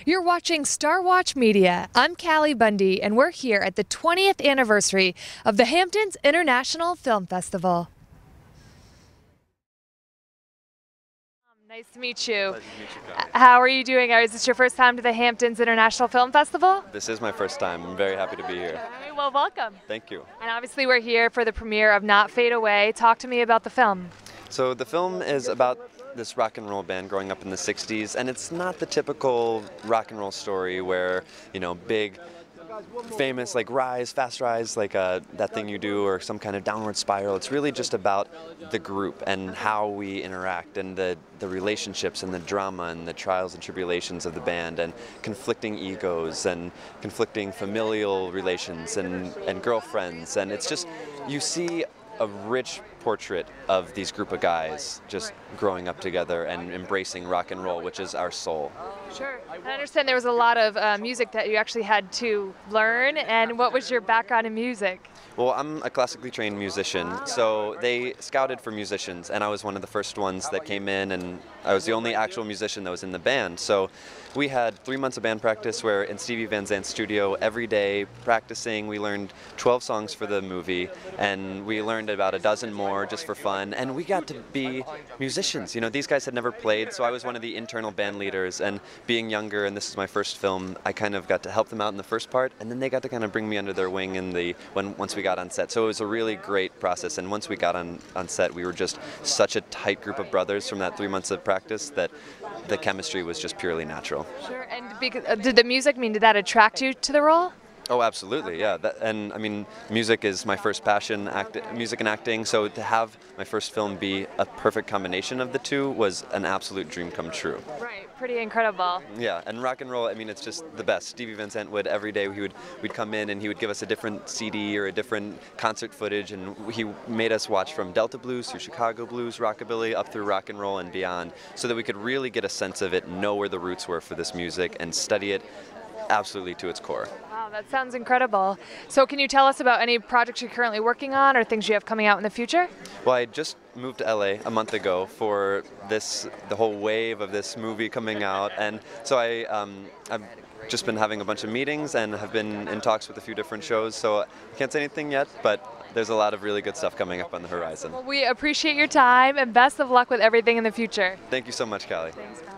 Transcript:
You're watching Star Watch Media. I'm Callie Bundy, and we're here at the 20th anniversary of the Hamptons International Film Festival. Nice to meet you. Pleasure to meet you, Callie. How are you doing? Is this your first time to the Hamptons International Film Festival? This is my first time. I'm very happy to be here. All right, well, welcome. Thank you. And obviously we're here for the premiere of Not Fade Away. Talk to me about the film. So the film is about this rock and roll band growing up in the 60s, and it's not the typical rock and roll story where, you know, big, famous, like fast rise, like That Thing You Do, or some kind of downward spiral. It's really just about the group and how we interact and the relationships and the drama and the trials and tribulations of the band and conflicting egos and conflicting familial relations and girlfriends. And it's just, you see a rich portrait of these group of guys just growing up together and embracing rock and roll, which is our soul. Sure. I understand there was a lot of music that you actually had to learn, and what was your background in music? Well, I'm a classically trained musician, so they scouted for musicians, and I was one of the first ones that came in, and I was the only actual musician that was in the band. So we had 3 months of band practice where in Stevie Van Zandt's studio every day practicing. We learned 12 songs for the movie, and we learned about a dozen more just for fun, and we got to be musicians. You know, these guys had never played, so I was one of the internal band leaders, and being younger, and this is my first film, I kind of got to help them out in the first part, and then they got to kind of bring me under their wing once we got on set. So it was a really great process, and once we got on set, we were just such a tight group of brothers from that 3 months of practice that the chemistry was just purely natural. Sure. And did the music did that attract you to the role? Oh, absolutely, yeah. And I mean, music is my first passion, music and acting, so to have my first film be a perfect combination of the two was an absolute dream come true. Right, pretty incredible. Yeah, and rock and roll, I mean, it's just the best. Stevie Van Zandt would, every day, we'd come in and he would give us a different CD or a different concert footage, and he made us watch from Delta blues through Chicago blues, rockabilly, up through rock and roll and beyond, so that we could really get a sense of it, know where the roots were for this music, and study it absolutely to its core. Wow, that sounds incredible. So can you tell us about any projects you're currently working on or things you have coming out in the future? Well, I just moved to LA a month ago for the whole wave of this movie coming out, and so I've just been having a bunch of meetings and have been in talks with a few different shows, so I can't say anything yet, but there's a lot of really good stuff coming up on the horizon. Well, we appreciate your time and best of luck with everything in the future. Thank you so much, Callie. Thanks, Callie.